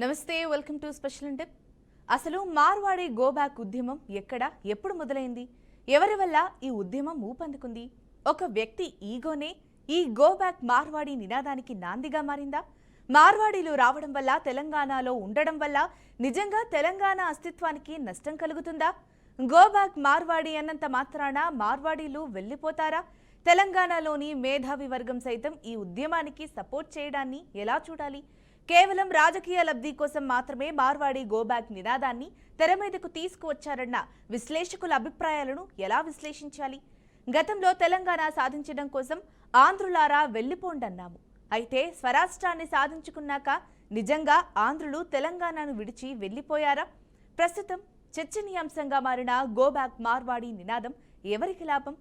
నమస్తే, welcome to special tip. అసలు Marwadi go back ఉద్యమం ఎక్కడ ఎప్పుడు మొదలైంది? ఎవరి వల్ల ఈ ఉద్యమం ఊపందుకుంది? ఒక వ్యక్తి ఈగోనే ఈ గో బ్యాక్ మార్వాడి నినాదానికి నాందిగా మారిందా? మార్వాడీలు రావడం వల్ల, తెలంగాణలో ఉండడం వల్ల నిజంగా తెలంగాణ అస్తిత్వానికి నష్టం కలుగుతుందా? గో బ్యాక్ మార్వాడి అన్నంత మాత్రాన మార్వాడీలు వెళ్ళిపోతారా? తెలంగాణలోని మేధావి వర్గం సైతం ఈ ఉద్యమానికి సపోర్ట్ చేయడాన్ని ఎలా చూడాలి? కేవలం రాజకీయ లబ్ధి కోసం మాత్రమే మార్వాడి గోబ్యాక్ నినాదాన్ని తెర మీదకు తీసుకువచ్చారన్న విశ్లేషకుల అభిప్రాయాలను ఎలా విశ్లేషించాలి? గతంలో తెలంగాణ సాధించడం కోసం ఆంధ్రులారా వెళ్లిపోండన్నాము. అయితే స్వరాష్ట్రాన్ని సాధించుకున్నాక నిజంగా ఆంధ్రులు తెలంగాణను విడిచి వెళ్లిపోయారా? ప్రస్తుతం చర్చనీయాంశంగా మారిన గోబ్యాక్ మార్వాడి నినాదం ఎవరికి లాభం,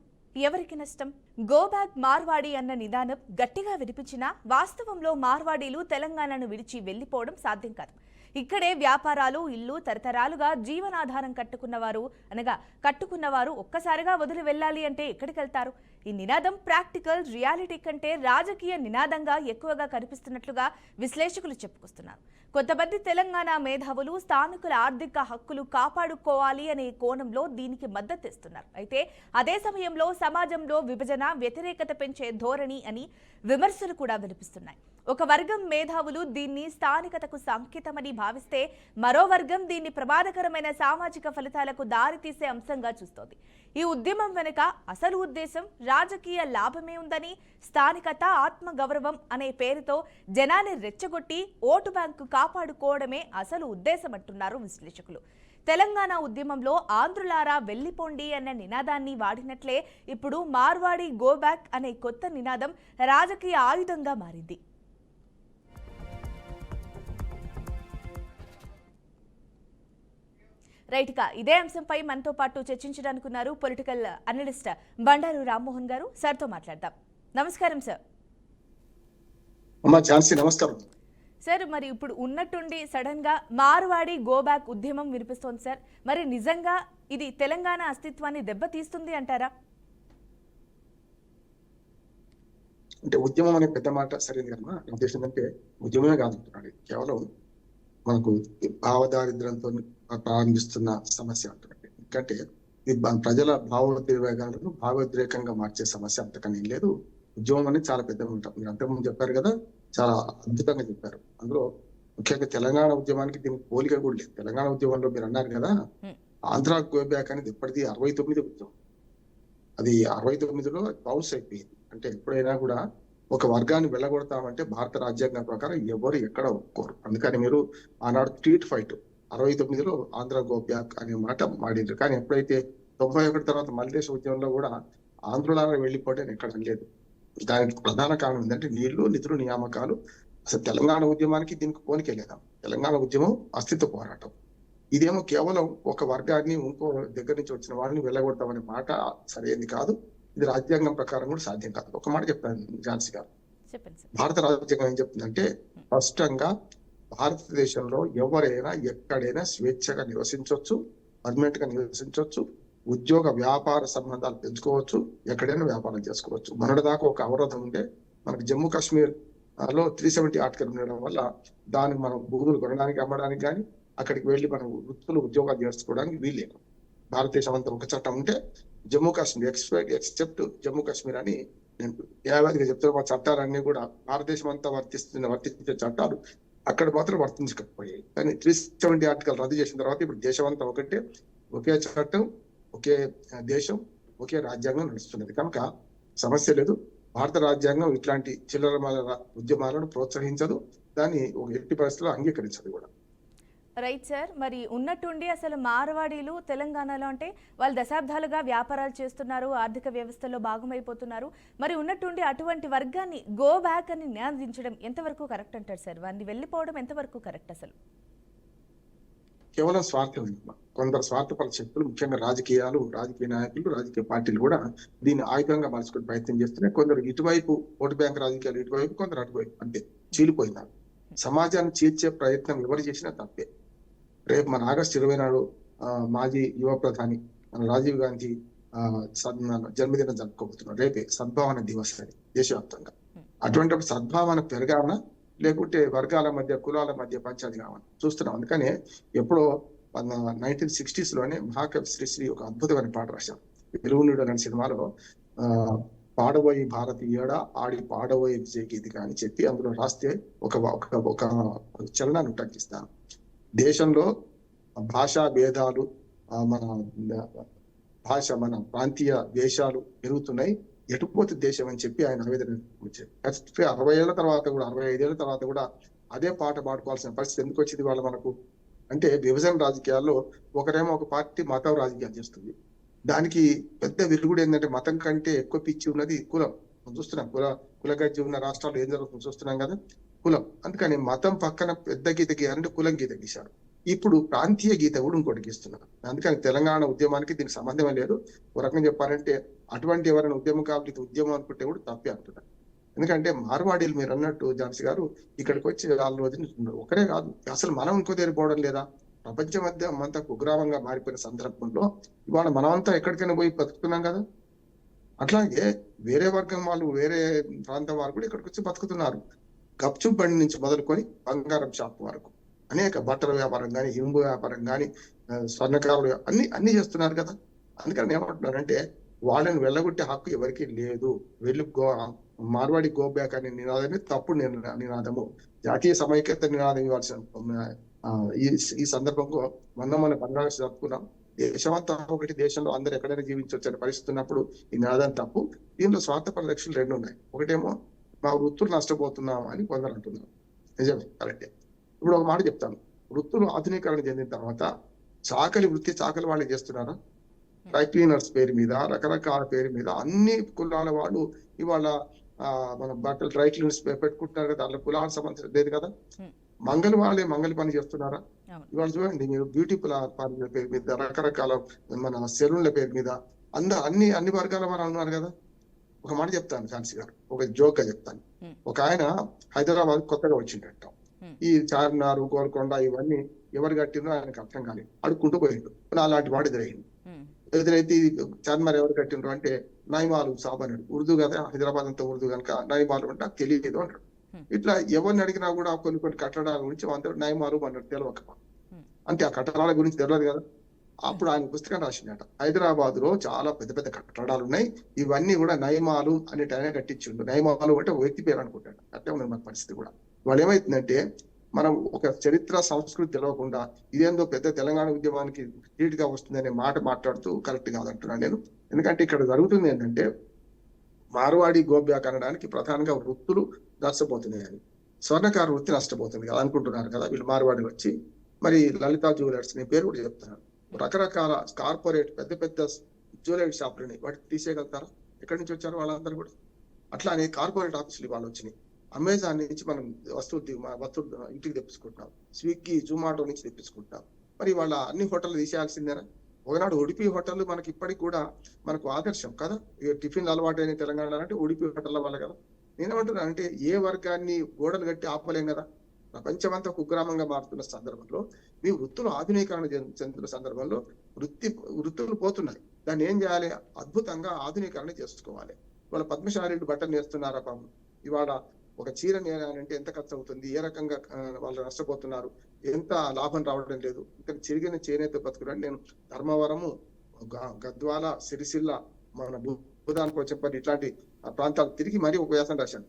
ఎవరికి నష్టం? గోబ్యాక్ మార్వాడి అన్న నిదానం గట్టిగా వినిపించినా వాస్తవంలో మార్వాడీలు తెలంగాణను విడిచి వెళ్లిపోవడం సాధ్యం కాదు. ఇక్కడే వ్యాపారాలు, ఇల్లు తరతరాలుగా జీవనాధారం కట్టుకున్నవారు ఒక్కసారిగా వదిలి వెళ్ళాలి అంటే ఎక్కడికి వెళ్తారు? ఈ నినాదం ప్రాక్టికల్ రియాలిటీ కంటే రాజకీయ నినాదంగా ఎక్కువగా కనిపిస్తున్నట్లుగా విశ్లేషకులు చెప్పుకొస్తున్నారు. కొంతమంది తెలంగాణ మేధావులు స్థానికుల ఆర్థిక హక్కులు కాపాడుకోవాలి అనే కోణంలో దీనికి మద్దతిస్తున్నారు. అయితే అదే సమయంలో సమాజంలో విభజన, వ్యతిరేకత పెంచే ధోరణి అని విమర్శలు కూడా వినిపిస్తున్నాయి. ఒక వర్గం మేధావులు దీన్ని స్థానికతకు సంకేతమని భావిస్తే, మరో వర్గం దీన్ని ప్రమాదకరమైన సామాజిక ఫలితాలకు దారితీసే అంశంగా చూస్తోంది. ఈ ఉద్యమం వెనుక అసలు ఉద్దేశం రాజకీయ లాభమే ఉందని, స్థానికత, ఆత్మగౌరవం అనే పేరుతో జనాన్ని రెచ్చగొట్టి ఓటు బ్యాంకు కాపాడుకోవడమే అసలు ఉద్దేశం అంటున్నారు విశ్లేషకులు. తెలంగాణ ఉద్యమంలో ఆంధ్రులారా వెళ్లిపోండి అన్న నినాదాన్ని వాడినట్లే ఇప్పుడు మార్వాడి గోబ్యాక్ అనే కొత్త నినాదం రాజకీయ ఆయుధంగా మారింది. రైట్ గా ఇదే అంశంపై మనతో పాటు చర్చించడానికి ఉన్నారు పొలిటికల్ అనలిస్ట్ బండారు రామ్మోహన్ గారు. సార్తో మాట్లాడదాం. నమస్కారం సార్. నమస్కారం సార్, మరి ఇప్పుడు ఉన్నట్టుండి సడన్ గా మార్వాడి గోబ్యాక్ ఉద్యమం వినిపిస్తోంది సార్. మరి నిజంగా ఇది తెలంగాణ అస్తిత్వాన్ని దెబ్బతీస్తుంది అంటారా? అంటే ఉద్యమం అనే పెద్ద మాట సరైనది కదా. ఉద్దేశం ఏంటంటే ఉద్యమమే కాదు, కేవలం మనకు భావదారిద్ర్యంతో ప్రారంభిస్తున్న సమస్య అంటున్నట్టు. ఎందుకంటే ఇది ప్రజల భావోద్రేకంగా మార్చే సమస్య, అంతకని ఏం లేదు. ఉద్యమం అనేది చాలా పెద్దగా ఉంటాం. మీరు అంతకుముందు చెప్పారు కదా, చాలా అద్భుతంగా చెప్పారు. అందులో ముఖ్యంగా తెలంగాణ ఉద్యమానికి దీనికి పోలిక కూడా లేదు. తెలంగాణ ఉద్యమంలో మీరు అన్నారు కదా, ఆంధ్ర గోబ్యాక్ అనేది ఎప్పటిది 69 ఉద్యమం. అది 69లో బౌన్స్ అయిపోయింది. అంటే ఎప్పుడైనా కూడా ఒక వర్గాన్ని వెళ్ళగొడతామంటే భారత రాజ్యాంగం ప్రకారం ఎవరు ఎక్కడ ఒప్పుకోరు. అందుకని మీరు ఆనాడు స్ట్రీట్ ఫైట్ 69లో ఆంధ్ర గోబ్యాక్ అనే మాట మాడిండ్రు. కానీ ఎప్పుడైతే 91 తర్వాత మల్లేశ ఉద్యమంలో కూడా ఆంధ్రులారా వెళ్ళిపోవడం ఎక్కడ లేదు. దానికి ప్రధాన కారణం ఏంటంటే నీళ్లు, నిధులు, నియామకాలు. అసలు తెలంగాణ ఉద్యమానికి దీనికి పోలికెళ్ళేదాం. తెలంగాణ ఉద్యమం అస్తిత్వ పోరాటం. ఇదేమో కేవలం ఒక వర్గాన్ని ఇంకో దగ్గర నుంచి వచ్చిన వారిని వెళ్ళగొడతామనే మాట సరైనది కాదు. ఇది రాజ్యాంగం ప్రకారం కూడా సాధ్యం కాదు. ఒక మాట చెప్తాను ఝాన్సీ గారు. భారత రాజ్యాంగం ఏం చెప్తుందంటే, స్పష్టంగా భారతదేశంలో ఎవరైనా ఎక్కడైనా స్వేచ్ఛగా నివసించవచ్చు, పర్మనెంట్ గా నివసించవచ్చు, ఉద్యోగ వ్యాపార సంబంధాలు పెంచుకోవచ్చు, ఎక్కడైనా వ్యాపారం చేసుకోవచ్చు. మొన్నటిదాకా ఒక అవరోధం ఉంటే, మనకు జమ్మూ కాశ్మీర్ లో 370 ఆర్టికల్ ఉండడం వల్ల దానికి మనం భూములు కొనడానికి, అమ్మడానికి కానీ, అక్కడికి వెళ్ళి మనం వృత్తులు, ఉద్యోగాలు చేసుకోవడానికి వీల్లేదు. భారతదేశం అంతా ఒక చట్టం ఉంటే జమ్మూ కాశ్మీర్ ఎక్సెప్ట్ జమ్మూ కాశ్మీర్ అని నేను యావత్గా చెప్తున్నా. మా చట్టాలన్నీ కూడా భారతదేశం అంతా వర్తించే చట్టాలు అక్కడ మాత్రం వర్తించకపోయాయి. కానీ 370 ఆర్టికల్ రద్దు చేసిన తర్వాత ఇప్పుడు దేశం అంతా ఒకటే, ఒకే చట్టం, ఒకే దేశం, ఒకే రాజ్యాంగం నడుస్తున్నది. కనుక సమస్య లేదు. భారత రాజ్యాంగం ఇట్లాంటి చిల్లర ఉద్యమాలను ప్రోత్సహించదు, దాన్ని ఒక ఎట్టి పరిస్థితుల్లో అంగీకరించదు కూడా. రైట్ సార్, మరి ఉన్నట్టుండి అసలు మార్వాడీలు తెలంగాణలో అంటే వాళ్ళు దశాబ్దాలుగా వ్యాపారాలు చేస్తున్నారు, ఆర్థిక వ్యవస్థలో భాగమైపోతున్నారు. మరి ఉన్నట్టుండి అటువంటి వర్గాన్ని గో బ్యాక్ అని నినాదించడం ఎంతవరకు కరెక్ట్ అంటారు సార్? వారిని వెళ్ళిపోవడం ఎంతవరకు కరెక్ట్? అసలు కేవలం స్వార్థం. కొందరు స్వార్థపర శక్తులు, ముఖ్యంగా రాజకీయ నాయకులు, రాజకీయ పార్టీలు కూడా దీన్ని ఆయుధంగా మార్చుకునే ప్రయత్నం చేస్తున్నాయి. కొందరు ఇటువైపు ఓటు బ్యాంక్ రాజకీయాలు ఇటువైపు, కొందరు అటువైపు, అంతే చీలిపోయినారు. సమాజాన్ని చీల్చే ప్రయత్నం ఎవరు చేసినా తప్పే. రేపు మన ఆగస్టు 24 మాజీ యువ ప్రధాని మన రాజీవ్ గాంధీ జన్మదినం జరుపుకోబోతున్నారు. రేపే సద్భావన దివస్ అని దేశవ్యాప్తంగా. అటువంటిప్పుడు సద్భావన పెరగాలన్నా లేకుంటే వర్గాల మధ్య కులాల మధ్య పంచాయతీ కావాలి చూస్తున్నాం. అందుకనే ఎప్పుడో 1960s లోనే మహాకవి శ్రీశ్రీ ఒక అద్భుతమైన పాట రాశారు. వెలుగునీడు అనే సినిమాలో పాడబోయి భారతీయుడా ఆడి పాడబోయే విజయ గీతిక అని చెప్పి అందులో రాస్తే ఒక ఒక ఒక చలనాన్ని ఉటంకిస్తాను. దేశంలో భాషా భేదాలు, మన భాష, మన ప్రాంతీయ దేశాలు పెరుగుతున్నాయి, ఎటుపోతే దేశం అని చెప్పి ఆయన ఆవేదన వచ్చారు. 60 ఏళ్ల తర్వాత కూడా 65 ఏళ్ల తర్వాత కూడా అదే పాట పాడుకోవాల్సిన పరిస్థితి ఎందుకు వచ్చింది వాళ్ళ మనకు అంటే, విభజన రాజకీయాల్లో ఒకరేమో ఒక పార్టీ మతం రాజకీయాలు చేస్తుంది. దానికి పెద్ద విరుగుడు ఏంటంటే మతం కంటే ఎక్కువ పిచ్చి ఉన్నది కులం. మనం చూస్తున్నాం, కులగజ్జి ఉన్న రాష్ట్రాల్లో ఏం జరుగుతుందో చూస్తున్నాం కదా, కులం. అందుకని మతం పక్కన పెద్ద గీత గీయాలంటే కులం గీత గీశారు. ఇప్పుడు ప్రాంతీయ గీత కూడా ఇంకోటి గీస్తున్నారు. అందుకని తెలంగాణ ఉద్యమానికి దీనికి సంబంధమే లేదు. ఒక రకంగా చెప్పాలంటే అటువంటి ఎవరైనా ఉద్యమకారులు ఉద్యమం అనుకుంటే కూడా తప్పే అంటున్నారు. ఎందుకంటే మార్వాడీలు మీరు అన్నట్టు ఝాన్సీ గారు ఇక్కడికి వచ్చి 4 రోజులు ఒకరే కాదు, అసలు మనం ఇంకో పోవడం లేదా, ప్రపంచం మధ్య అంతా కుగ్రామంగా మారిపోయిన సందర్భంలో ఇవాళ మనమంతా ఎక్కడికైనా పోయి బతుకుతున్నాం కదా. అట్లాగే వేరే వర్గం వాళ్ళు, వేరే ప్రాంతం వారు కూడా ఇక్కడికి వచ్చి బతుకుతున్నారు. గప్చుప్ బండి నుంచి మొదలుకొని బంగారం షాప్ వరకు అనేక బట్టల వ్యాపారం కానీ, ఇంబు వ్యాపారం కానీ, స్వర్ణకారులు అన్ని చేస్తున్నారు కదా. అందుకని ఏమంటున్నారంటే వాళ్ళని వెళ్ళగొట్టే హక్కు ఎవరికి లేదు. వెళ్ళి మార్వాడి గో బ్యాక్ అనే నినాదమే తప్పుడు నినాదము. జాతీయ సమైక్యత నినాదం ఇవ్వాల్సిన ఈ సందర్భంలో మన పండుగ జరుపుకున్నాం. దేశమంతా ఒకటి, దేశంలో అందరూ ఎక్కడైనా జీవించవచ్చు అనే పరిస్థితి ఉన్నప్పుడు ఈ నినాదం తప్పు. దీనిలో స్వార్థపర లక్ష్యాలు 2 ఉన్నాయి. ఒకటేమో మా వృత్తులు నష్టపోతున్నాం అని కొందరు అంటున్నారు. నిజమే, కరెక్టే. ఇప్పుడు ఒక మాట చెప్తాను, వృత్తులు ఆధునీకరణ చెందిన తర్వాత చాకలి వాళ్ళే చేస్తున్నారా? డ్రై క్లీనర్స్ పేరు మీద, రకరకాల పేరు మీద అన్ని కులాల వాళ్ళు ఇవాళ మన బట్టలు డ్రై క్లీనర్స్ పెట్టుకుంటున్నారు కదా, దాంట్లో కులాలకు సంబంధించిన లేదు కదా. వాళ్ళే మంగళ పని చేస్తున్నారా? ఇవాళ చూడండి మీరు, బ్యూటీ పార్లర్ పేరు మీద, రకరకాల మన సెలూన్ల పేరు మీద అన్ని వర్గాల వారు ఉన్నారు కదా. ఒక మాట చెప్తాను ఝాన్సీ గారు, ఒక జోక్ గా చెప్తాను. ఒక ఆయన హైదరాబాద్ కొత్తగా వచ్చిండట. ఈ చార్మినార్, గోల్కొండ ఇవన్నీ ఎవరు కట్టినో ఆయనకు అర్థం కాలేదు, అడుక్కుంటూ పోయిండు. అలాంటి వాడు ఎదురైతే చార్మినార్ ఎవరు కట్టిండ్రు అంటే నైమాలు సాబ్ అన్నాడు. ఉర్దూ కదా, హైదరాబాద్ అంతా ఉర్దూ కనుక నైమాలు అంటే నాకు తెలియదు అంటాడు. ఇట్లా ఎవరిని అడిగినా కూడా కొన్ని కట్టడాల గురించి అందరూ నైమాలు అన్నాడు, తెలియక. అంటే ఆ కట్టడాల గురించి తెలియదు కదా. అప్పుడు ఆయన పుస్తకం రాసిండట, హైదరాబాద్ లో చాలా పెద్ద పెద్ద కట్టడాలు ఉన్నాయి, ఇవన్నీ కూడా నైమాలు అనేటి ఆయన కట్టించిండు. నైమాలు అంటే ఒక వ్యక్తి పేరు అనుకుంటాడు. అట్లే ఉన్నది మన పరిస్థితి కూడా. వాళ్ళు ఏమైతుందంటే మనం ఒక చరిత్ర సంస్కృతి తెలవకుండా ఇదేందో పెద్ద తెలంగాణ ఉద్యమానికి గా వస్తుందనే మాట మాట్లాడుతూ కరెక్ట్ కాదంటున్నాను నేను. ఎందుకంటే ఇక్కడ జరుగుతుంది ఏంటంటే మార్వాడి గోబ్యాక్ అనడానికి ప్రధానంగా వృత్తులు నష్టపోతున్నాయని, స్వర్ణకారు వృత్తి నష్టపోతుంది కదా అనుకుంటున్నారు కదా వీళ్ళు మార్వాడి వచ్చి. మరి లలితా జ్యువెలర్స్ నీ పేరు కూడా చెప్తున్నారు. రకరకాల కార్పొరేట్ పెద్ద పెద్ద జ్యువెలరీ షాపులని వాటికి తీసేయగలుగుతారా? ఎక్కడి నుంచి వచ్చారు వాళ్ళందరూ కూడా? అట్లానే కార్పొరేట్ ఆఫీసులు వాళ్ళు వచ్చినాయి. అమెజాన్ నుంచి మనం వస్తువులు ఇంటికి తెప్పించుకుంటున్నాం, స్విగ్గీ జొమాటో నుంచి తెప్పించుకుంటున్నాం. మరి వాళ్ళ అన్ని హోటళ్ళు తీసేయాల్సిందేనా? ఒకనాడు ఉడిపి హోటల్ మనకి ఇప్పటికి కూడా మనకు ఆదర్శం కదా. టిఫిన్ అలవాటైన తెలంగాణ అంటే ఉడిపి హోటల్ వల్ల కదా. నేనేమంటున్నా అంటే ఏ వర్గాన్ని గోడలు కట్టి ఆపలేం కదా. ప్రపంచమంతా కుగ్రామంగా మారుతున్న సందర్భంలో, మీ వృత్తులు ఆధునీకరణ చెందుతున్న సందర్భంలో వృత్తులు పోతున్నాయి. దాన్ని ఏం చేయాలి? అద్భుతంగా ఆధునీకరణ చేసుకోవాలి. వాళ్ళ పద్మశాలీలు బట్టలు నేస్తున్నారా పాపం. ఇవాళ ఒక చీర నేయాలంటే ఎంత ఖర్చు అవుతుంది, ఏ రకంగా వాళ్ళు నష్టపోతున్నారు, ఎంత లాభం రావడం లేదు. ఇక్కడ చిరిగిన చేనేత బతుకులని నేను ధర్మవరము, గద్వాల, సిరిసిల్ల, మన భూదాన్ పోచంపల్లి ఇట్లాంటి ప్రాంతాలు తిరిగి మరీ ఒక వ్యాసం రాశాను.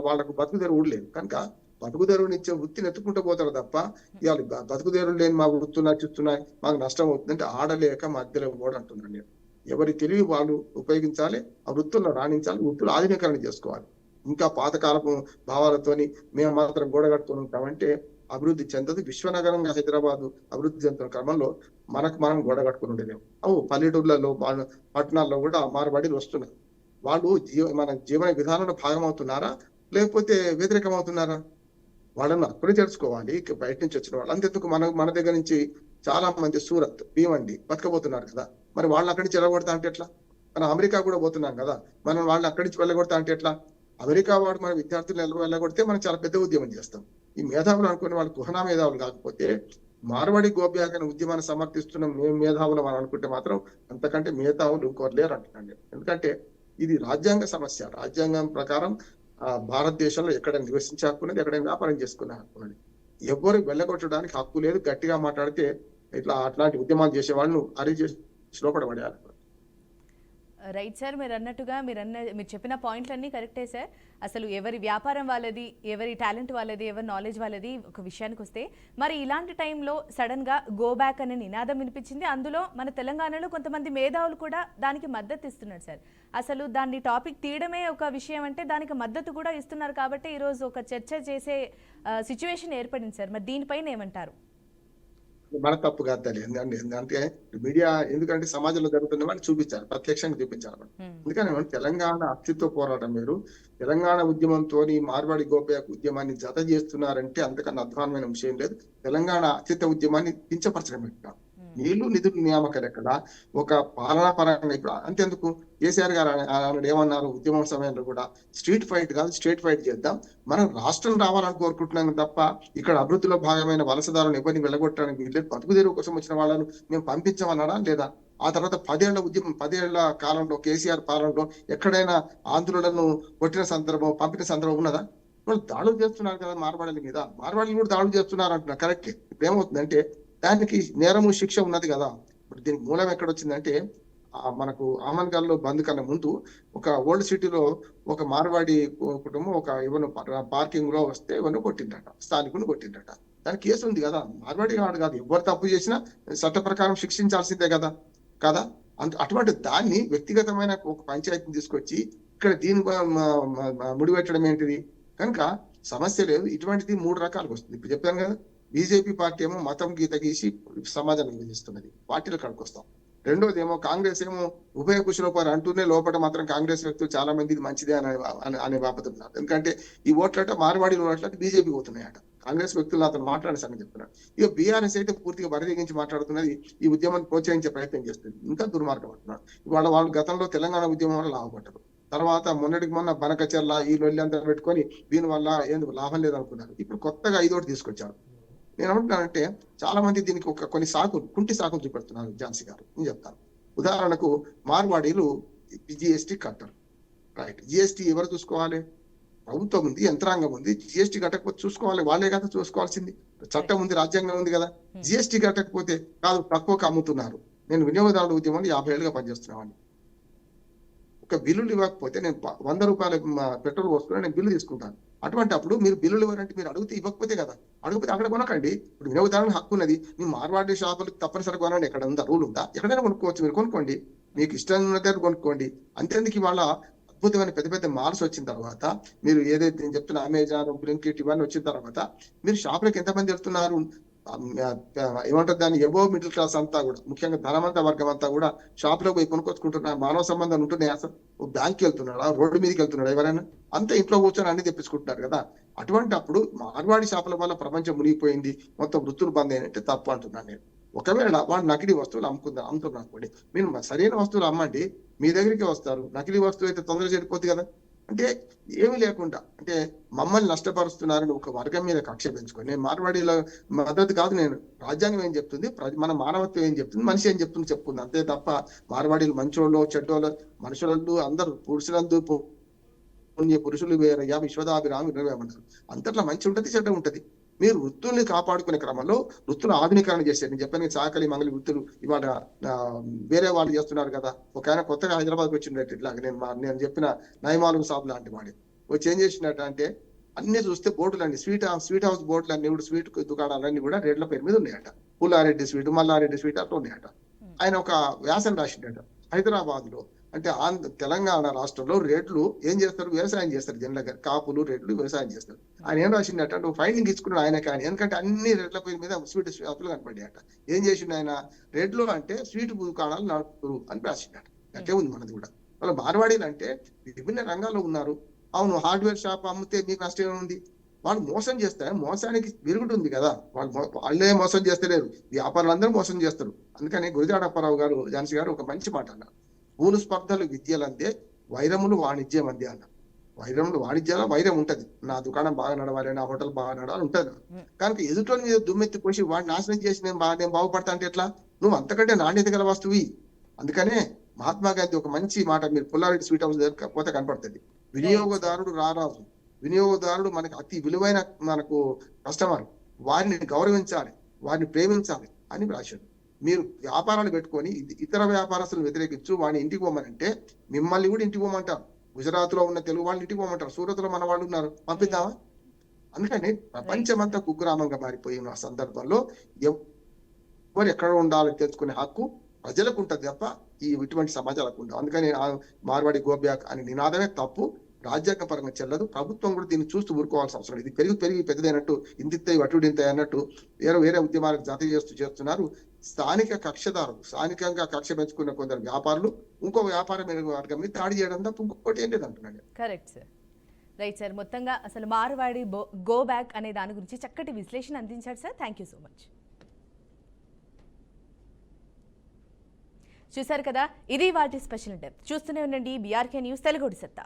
వాళ్ళకు బతుకుదెరువు ఊడలేదు కనుక బతుకుదెరువునిచ్చే వృత్తిని ఎత్తుకుంటూ పోతారు తప్ప ఇవాళ బతుకుదెరువు లేని మా వృత్తులు నచ్చుతున్నాయి, మాకు నష్టం అవుతుందంటే ఆడలేక మధ్యలో కూడా అంటున్నాను నేను. ఎవరి తెలివి వాళ్ళు ఉపయోగించాలి, ఆ వృత్తుల్లో రాణించాలి, వృత్తులు ఆధునీకరణ చేసుకోవాలి. ఇంకా పాతకాలపు భావాలతోని మేము మాత్రం గోడ కట్టుకొని ఉంటామంటే అభివృద్ధి చెందదు. విశ్వనగరంగా హైదరాబాద్ అభివృద్ధి చెందుతున్న క్రమంలో మనం గోడ కట్టుకుని ఉండేదేమో. పల్లెటూర్లలో, పట్టణాల్లో కూడా మార్వాడీలు వస్తున్నారు. వాళ్ళు మన జీవన విధానంలో భాగం అవుతున్నారా లేకపోతే వ్యతిరేకం అవుతున్నారా? వాళ్ళని అక్కడే చేర్చుకోవాలి. బయట నుంచి వచ్చిన వాళ్ళు అంతెందుకు మన దగ్గర నుంచి చాలా మంది సూరత్, భీమండి బతకబోతున్నారు కదా. మరి వాళ్ళని అక్కడి నుంచి వెళ్ళగొడతా అంటే ఎట్లా? మనం అమెరికా కూడా పోతున్నాం కదా, మనం వాళ్ళని అక్కడి నుంచి వెళ్ళగొడతా అంటే ఎట్లా? అమెరికా వాడు మన విద్యార్థులు వెళ్ళగొడితే మనం చాలా పెద్ద ఉద్యమం చేస్తాం. ఈ మేధావులు అనుకునే వాళ్ళు కుహనా మేధావులు కాకపోతే, మార్వాడి గోబ్యాక్ అనే ఉద్యమాన్ని సమర్థిస్తున్న మేము మేధావులు అని అనుకుంటే మాత్రం అంతకంటే మేధావులు ఇంకోరు లేరు అంటున్నాను. ఎందుకంటే ఇది రాజ్యాంగ సమస్య. రాజ్యాంగం ప్రకారం భారతదేశంలో ఎక్కడ నివసించే హక్కు ఉన్నది, ఎక్కడైనా వ్యాపారం చేసుకునే హక్కు ఉన్నది. ఎవ్వరు వెళ్ళగొట్టడానికి హక్కు లేదు. గట్టిగా మాట్లాడితే అట్లాంటి ఉద్యమాలు చేసే వాళ్ళను అరెస్ట్ చేసి లోపల పడేయాలి. రైట్ సార్, మీరు చెప్పిన పాయింట్లన్నీ కరెక్టే సార్. అసలు ఎవరి వ్యాపారం వాళ్ళది, ఎవరి టాలెంట్ వాళ్ళది, ఎవరి నాలెడ్జ్ వాళ్ళది. ఒక విషయానికి వస్తే మరి ఇలాంటి టైంలో సడన్ గా గో బ్యాక్ అనే నినాదం వినిపించింది. అందులో మన తెలంగాణలో కొంతమంది మేధావులు కూడా దానికి మద్దతు ఇస్తున్నారు సార్. అసలు దాన్ని టాపిక్ తీయడమే ఒక విషయం అంటే దానికి మద్దతు కూడా ఇస్తున్నారు కాబట్టి ఈరోజు ఒక చర్చ చేసే సిచ్యువేషన్ ఏర్పడింది సార్. మరి దీనిపైన ఏమంటారు? మన తప్పు కాదు తల్లి. అంటే మీడియా ఎందుకంటే సమాజంలో జరుగుతున్న వాళ్ళు చూపించాలి, ప్రత్యక్షంగా చూపించాలి మనం. ఎందుకని తెలంగాణ అస్తిత్వ పోరాటం మీరు తెలంగాణ ఉద్యమంతో మార్వాడి గోపయాక్ ఉద్యమాన్ని జత చేస్తున్నారంటే అంతకన్నా అధ్వానమైన విషయం లేదు. తెలంగాణ అస్తిత్వ ఉద్యమాన్ని కించపరచడం పెట్టాం. నీళ్లు నిధులు నియామకాలు ఎక్కడ ఒక పాలనా పరంగా ఇప్పుడు అంతెందుకు కేసీఆర్ గారు ఆనాడు ఏమన్నారు, ఉద్యమం సమయంలో కూడా స్ట్రీట్ ఫైట్ కాదు స్టేట్ ఫైట్ చేద్దాం, మనం రాష్ట్రం రావాలని కోరుకుంటున్నాం తప్ప ఇక్కడ అభివృద్ధిలో భాగమైన వలసదారులను ఎవరిని వెళ్ళగొట్టడానికి వీళ్ళే బతుకు తెరువు కోసం వచ్చిన వాళ్ళను మేము పంపించమన్నాడా లేదా? ఆ తర్వాత 10 ఏళ్ల కాలంలో కేసీఆర్ పాలనలో ఎక్కడైనా ఆంధ్రులను కొట్టిన సందర్భం, పంపిన సందర్భం ఉన్నదా? వాళ్ళు దాడులు చేస్తున్నారు కదా మార్వాడీల మీద, మార్వాడీలు కూడా దాడులు చేస్తున్నారు అంటున్నారు. కరెక్టే. ఇప్పుడు ఏమవుతుందంటే దానికి నేరము శిక్ష ఉన్నది కదా. ఇప్పుడు దీనికి మూలం ఎక్కడ వచ్చిందంటే మనకు ఆమన్గల్లో బంద్ కన్నా ముందు ఒక ఓల్డ్ సిటీలో ఒక మార్వాడి కుటుంబం ఒక ఎవరు పార్కింగ్ లో వస్తే ఎవరిని కొట్టిండట, స్థానికుని కొట్టిండట. దానికి కేసు ఉంది కదా. మార్వాడి వాడు కాదు, ఎవరు తప్పు చేసినా చట్ట ప్రకారం శిక్షించాల్సిందే కదా కదా. అటువంటి దాన్ని వ్యక్తిగతమైన ఒక పంచాయతీని తీసుకొచ్చి ఇక్కడ దీని ముడిపెట్టడం ఏంటిది? కనుక సమస్య లేదు. ఇటువంటిది 3 రకాలుగా వస్తుంది. ఇప్పుడు చెప్పాను కదా, బీజేపీ పార్టీ ఏమో మతం గీత గీసి సమాజాన్ని విభజిస్తున్నది, పార్టీలు కడుకొస్తాం. రెండోది ఏమో కాంగ్రెస్ ఏమో ఉభయ కుశలోపారు అంటూనే లోపల మాత్రం కాంగ్రెస్ వ్యక్తులు చాలా మంది ఇది మంచిదే అనే బాపతున్నారు. ఎందుకంటే ఈ ఓట్లట మార్వాడి ఓట్లట బీజేపీ పోతున్నాయట. కాంగ్రెస్ వ్యక్తులు అతను మాట్లాడే సంగతి చెప్తున్నారు. ఇక బీఆర్ఎస్ అయితే పూర్తిగా బరిదిగించి మాట్లాడుతున్నది, ఈ ఉద్యమాన్ని ప్రోత్సహించే ప్రయత్నం చేస్తుంది. ఇంకా దుర్మార్గం అంటున్నారు. వాళ్ళు గతంలో తెలంగాణ ఉద్యమం వల్ల లాభపడ్డారు. తర్వాత మొన్నటికి మొన్న బనకచెర్ల ఈ లొల్లి అంతా పెట్టుకొని దీని వల్ల ఎందుకు లాభం లేదనుకున్నారు. ఇప్పుడు కొత్తగా 5 తీసుకొచ్చారు. నేను ఏమంటున్నానంటే చాలా మంది దీనికి కొన్ని కుంటి సాకులు చూపెడుతున్నారు. ఝాన్సీ గారు నేను చెప్తాను. ఉదాహరణకు మార్వాడీలు జిఎస్టీ కట్టరు. రైట్, జిఎస్టీ ఎవరు చూసుకోవాలి? ప్రభుత్వం ఉంది, యంత్రాంగం ఉంది. జిఎస్టీ కట్టకపోతే చూసుకోవాలి, వాళ్ళే కదా చూసుకోవాల్సింది. చట్టం ఉంది, రాజ్యాంగం ఉంది కదా. జిఎస్టీ కట్టకపోతే కాదు తక్కువకు అమ్ముతున్నారు. నేను వినియోగదారుల ఉద్యమంలో 50 ఏళ్ళుగా పనిచేస్తున్నాను. ఒక బిల్లులు ఇవ్వకపోతే నేను 100 రూపాయల పెట్రోల్ పోసుకుని నేను బిల్లు తీసుకుంటాను. అటువంటి అప్పుడు మీరు బిల్లులు ఇవ్వరంటే మీరు అడిగితే ఇవ్వకపోతే కదా, అడిగితే అక్కడ కొనకండి. ఇప్పుడు వినియోగదారులకు హక్కు ఉన్నది. మీ మార్వాడి షాపులకు తప్పనిసరిగా కొనండి. ఎక్కడ ఉందా రూల్ ఉందా? ఎక్కడైనా కొనుక్కోవచ్చు. మీరు కొనుక్కోండి, మీకు ఇష్టం ఉన్న దగ్గర కొనుక్కోండి. అంతేందుకు ఇవాళ అద్భుతమైన పెద్ద మాల్స్ వచ్చిన తర్వాత మీరు ఏదైతే నేను చెప్తున్న అమెజాన్, బ్లింకిట్ ఇవన్నీ వచ్చిన తర్వాత మీరు షాపులకు ఎంతమంది వెళ్తున్నారు? ఏమంటారు దాన్ని, ఎబో మిడిల్ క్లాస్ అంతా కూడా, ముఖ్యంగా ధనవంత వర్గం అంతా కూడా షాప్ లో పోయి కొనుక్కొచ్చుకుంటున్నారు. మానవ సంబంధాలు ఉంటున్నాయి. అసలు బ్యాంక్కి వెళ్తున్నాడా, రోడ్డు మీదకి వెళ్తున్నాడు ఎవరైనా? అంతా ఇంట్లో కూర్చొని అన్ని తెప్పించుకుంటున్నారు కదా. అటువంటి అప్పుడు మార్వాడి షాపుల వల్ల ప్రపంచం మునిగిపోయింది, మొత్తం వృత్తులు బంద్ అయినట్టే తప్పు అంటున్నాను నేను. ఒకవేళ వాడు నకిలీ వస్తువులు అమ్ముతున్నారు అనుకోండి, మీరు సరైన వస్తువులు అమ్మండి, మీ దగ్గరికి వస్తారు. నకిలీ వస్తువు అయితే తొందరగా చెడిపోద్ది కదా. అంటే ఏమీ లేకుండా అంటే మమ్మల్ని నష్టపరుస్తున్నారని ఒక వర్గం మీద కక్ష పెంచుకొని, నేను మార్వాడీల మద్దతు కాదు, నేను రాజ్యాంగం ఏం చెప్తుంది, మన మానవత్వం ఏం చెప్తుంది, మనిషి ఏం చెప్తుంది చెప్పుకుంది అంతే తప్ప మార్వాడీలు మంచోళ్ళు చెడ్డోళ్ళు మనుషులందు అందరూ పురుషులందు పురుషులు వేరయ్యా విశ్వదాభిరామి ఇరవేమన్నారు. అంతట్లా మంచి ఉంటది, చెడ్డ ఉంటది. మీరు వృత్తుల్ని కాపాడుకునే క్రమంలో వృత్తులు ఆధునీకరణ చేశారు. నేను చెప్పాను చాకలి మంగళి వృత్తులు ఇవాళ వేరే వాళ్ళు చేస్తున్నారు కదా. ఒక ఆయన కొత్తగా హైదరాబాద్కి వచ్చిండేది ఇట్లాగ నేను చెప్పిన నయమాలు సాబ్ లాంటి వాడి వచ్చి ఏం చేసినట్టు అంటే అన్ని చూస్తే బోర్డులన్నీ స్వీట్ హౌస్ బోర్డులు అన్ని కూడా స్వీట్ దుకాణాలన్నీ కూడా రేట్ల పేరు మీద ఉన్నాయట. పుల్లారెడ్డి స్వీట్, మల్లారెడ్డి స్వీట్ అట్లా ఉన్నాయట. ఆయన ఒక వ్యాసం రాసిండట. హైదరాబాద్ లో అంటే తెలంగాణ రాష్ట్రంలో రేట్లు ఏం చేస్తారు, వ్యవసాయం చేస్తారు. జనరల్గా కాపులు రేట్లు వ్యవసాయం చేస్తారు. ఆయన ఏం రాసిండట, నువ్వు ఫైండింగ్ ఇచ్చుకున్నాడు ఆయన. కానీ ఎందుకంటే అన్ని రేట్ల పేరు మీద స్వీట్ షాపులు కనపడ్డాయట. ఏం చేసిండు ఆయన, రేట్లు అంటే స్వీట్ దుకాణాలు నడుపుతారు అని రాసిండట. అట్టే ఉంది మనది కూడా. వాళ్ళ మార్వాడీలు అంటే విభిన్న రంగాల్లో ఉన్నారు. అవును, హార్డ్వేర్ షాప్ అమ్మితే మీకు నష్టం ఉంది. వాళ్ళు మోసం చేస్తారు, మోసానికి విరుగుడు ఉంది కదా. వాళ్ళే మోసం చేస్తలేరు, వ్యాపారులందరూ మోసం చేస్తారు. అందుకని గురజాడ అప్పారావు గారు, ఝాన్సీ గారు ఒక మంచి మాట అన్నారు, పూలు స్పర్ధలు విద్యలందే వైరములు వాణిజ్యం అందే అన్న. వైరములు వాణిజ్యాల వైరం ఉంటది. నా దుకాణం బాగా నడవాలి, నా హోటల్ బాగా నడవాలి ఉంటది. కనుక ఎదుటోని మీద దుమ్మెత్తి పోసి వాడిని నాశనం చేసి నేను బాగుపడతా అంటే ఎట్లా? నువ్వు అంతకంటే నాణ్యత గల వస్తువు. అందుకనే మహాత్మా గాంధీ ఒక మంచి మాట, మీరు పుల్లారెడ్డి స్వీట్ హౌస్ దగ్గర పోతే కనపడుతుంది. వినియోగదారుడు రారాజు, వినియోగదారుడు మనకి అతి విలువైన మనకు కస్టమర్, వారిని గౌరవించాలి, వారిని ప్రేమించాలి అని రాశాడు. మీరు వ్యాపారాలు పెట్టుకొని ఇతర వ్యాపారస్తులను వ్యతిరేకించు వాడిని ఇంటికి పోమనంటే మిమ్మల్ని కూడా ఇంటికి పోమంటారు. గుజరాత్ లో ఉన్న తెలుగు వాళ్ళు ఇంటికి పోమంటారు, సూరత్ లో మన వాళ్ళు ఉన్నారు, పంపిద్దామా? అందుకని ప్రపంచమంతా కుగ్రామంగా మారిపోయిన సందర్భంలో ఎవరు ఎక్కడ ఉండాలని తెలుసుకునే హక్కు ప్రజలకు ఉంటది తప్ప ఇటువంటి సమాజాలకు ఉండదు. అందుకని మార్వాడి గో బ్యాక్ అనే నినాదమే తప్పు, రాజ్యాంగ పరంగా చెల్లదు. ప్రభుత్వం కూడా దీన్ని చూస్తూ ఊరుకోవాల్సిన అవసరం లేదు. ఇది పెరిగి పెద్దదైనట్టు ఇంతిస్తాయి వటుడింతాయి అన్నట్టు వేరే ఉద్యమాలకు జత చేస్తున్నారు. స్థానిక కక్షదారులు, స్థానికంగా కక్ష పెంచుకున్న కొందరు వ్యాపారులు ఇంకో వ్యాపారం వర్గం మీద దాడి చేయడం తప్ప ఇంకొకటి ఏం లేదు అంటున్నాడు. Correct sir. Right sir. మొత్తంగా అసలు మార్వాడి గో బ్యాక్ అనే దాని గురించి చక్కటి విశ్లేషణ అందించారు sir. Thank you so much. చూశారు కదా, ఇది వాటి స్పెషల్ డెప్త్. చూస్తూనే ఉండండి బీఆర్కే న్యూస్ తెలుగు సత్తా.